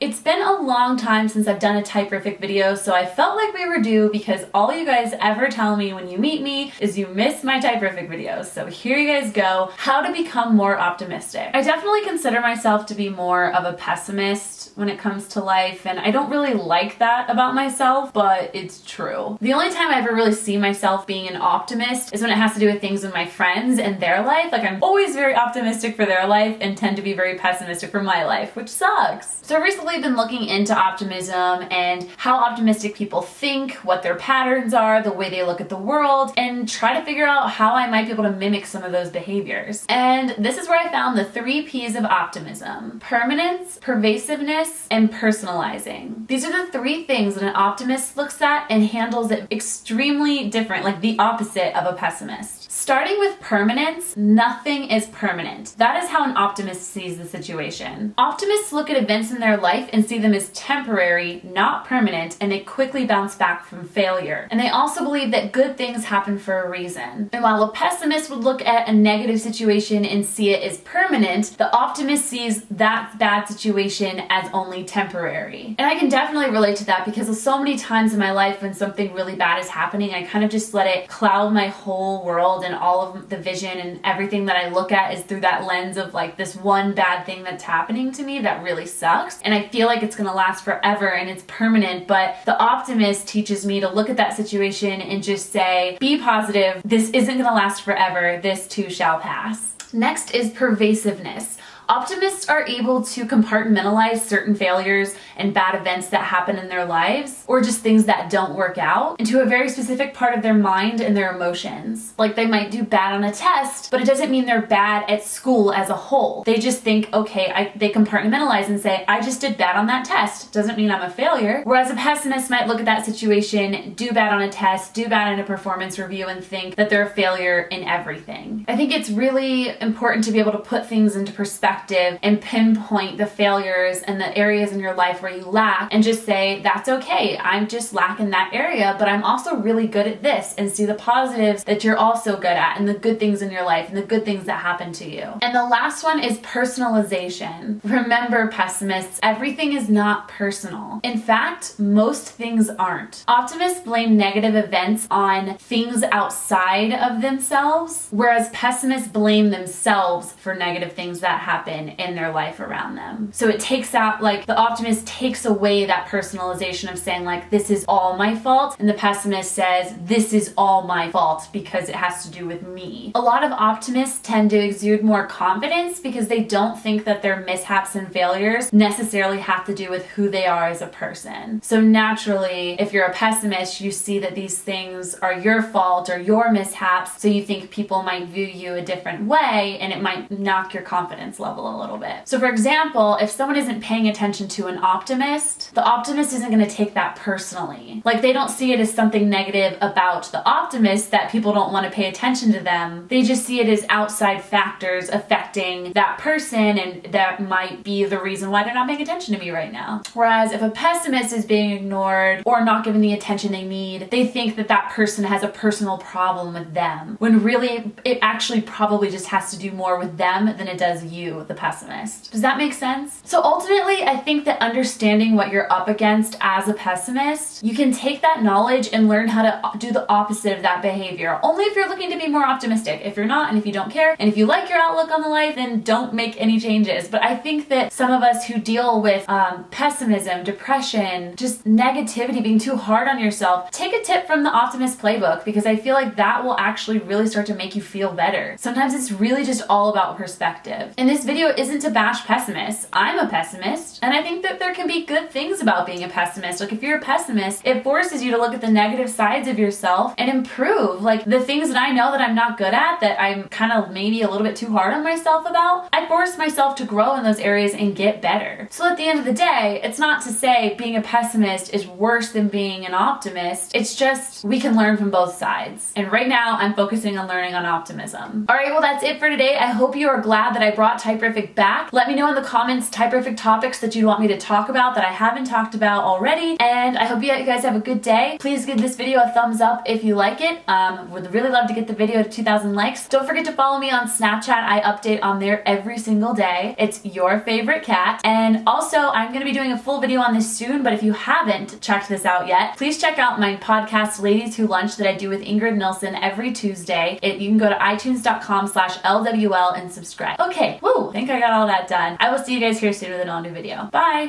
It's been a long time since I've done a Typerific video, so I felt like we were due because all you guys ever tell me when you meet me is you miss my Typerific videos. So here you guys go, how to become more optimistic. I definitely consider myself to be more of a pessimist when it comes to life, and I don't really like that about myself, but it's true. The only time I ever really see myself being an optimist is when it has to do with things with my friends and their life. Like, I'm always very optimistic for their life and tend to be very pessimistic for my life, which sucks. So I've recently been looking into optimism and how optimistic people think, what their patterns are, the way they look at the world, and try to figure out how I might be able to mimic some of those behaviors. And this is where I found the 3 P's of optimism: permanence, pervasiveness, and personalizing. These are the 3 things that an optimist looks at and handles it extremely different, like the opposite of a pessimist. Starting with permanence, nothing is permanent. That is how an optimist sees the situation. Optimists look at events in their life and see them as temporary, not permanent, and they quickly bounce back from failure. And they also believe that good things happen for a reason. And while a pessimist would look at a negative situation and see it as permanent, the optimist sees that bad situation as only temporary. And I can definitely relate to that because so many times in my life when something really bad is happening, I kind of just let it cloud my whole world, and all of the vision and everything that I look at is through that lens of like this one bad thing that's happening to me that really sucks, and I feel like it's gonna last forever and it's permanent. But the optimist teaches me to look at that situation and just say, be positive, this isn't gonna last forever, this too shall pass. Next is pervasiveness. Optimists are able to compartmentalize certain failures and bad events that happen in their lives, or just things that don't work out, into a very specific part of their mind and their emotions. Like, they might do bad on a test, but it doesn't mean they're bad at school as a whole. They just think, okay, they compartmentalize and say, I just did bad on that test. Doesn't mean I'm a failure. Whereas a pessimist might look at that situation, do bad on a test, do bad in a performance review, and think that they're a failure in everything. I think it's really important to be able to put things into perspective and pinpoint the failures and the areas in your life where you lack, and just say, that's okay, I'm just lacking that area, but I'm also really good at this, and see the positives that you're also good at, and the good things in your life, and the good things that happen to you. And the last one is personalization. Remember, pessimists, everything is not personal. In fact, most things aren't. Optimists blame negative events on things outside of themselves, whereas pessimists blame themselves for negative things that happen in their life around them. So it takes out, like, the optimist takes away that personalization of saying, like, this is all my fault, and the pessimist says, this is all my fault because it has to do with me. A lot of optimists tend to exude more confidence because they don't think that their mishaps and failures necessarily have to do with who they are as a person. So naturally, if you're a pessimist, you see that these things are your fault or your mishaps, so you think people might view you a different way, and it might knock your confidence level a little bit. So for example, if someone isn't paying attention to an optimist, the optimist isn't going to take that personally. Like, they don't see it as something negative about the optimist that people don't want to pay attention to them. They just see it as outside factors affecting that person, and that might be the reason why they're not paying attention to me right now. Whereas if a pessimist is being ignored or not given the attention they need, they think that that person has a personal problem with them, when really it actually probably just has to do more with them than it does you, the pessimist. Does that make sense? So ultimately, I think that understanding what you're up against as a pessimist, you can take that knowledge and learn how to do the opposite of that behavior. Only if you're looking to be more optimistic. If you're not, and if you don't care, and if you like your outlook on the life, then don't make any changes. But I think that some of us who deal with pessimism, depression, just negativity, being too hard on yourself, take a tip from the optimist playbook, because I feel like that will actually really start to make you feel better. Sometimes it's really just all about perspective. And this video isn't to bash pessimists. I'm a pessimist, and I think that there can be good things about being a pessimist. Like, if you're a pessimist, it forces you to look at the negative sides of yourself and improve. Like, the things that I know that I'm not good at, that I'm kind of maybe a little bit too hard on myself about, I force myself to grow in those areas and get better. So at the end of the day, it's not to say being a pessimist is worse than being an optimist. It's just we can learn from both sides. And right now, I'm focusing on learning on optimism. All right, well, that's it for today. I hope you are glad that I brought Typerific back. Let me know in the comments Typerific topics that you want me to talk about. about that I haven't talked about already. And I hope you guys have a good day. Please give this video a thumbs up if you like it. Would really love to get the video to 2,000 likes. Don't forget to follow me on Snapchat. I update on there every single day. It's YourFavoriteCat. And also, I'm going to be doing a full video on this soon, but if you haven't checked this out yet, please check out my podcast, Ladies Who Lunch, that I do with Ingrid Nilsson every Tuesday. You can go to itunes.com/LWL and subscribe. Okay, woo, I think I got all that done. I will see you guys here soon with an all new video. Bye!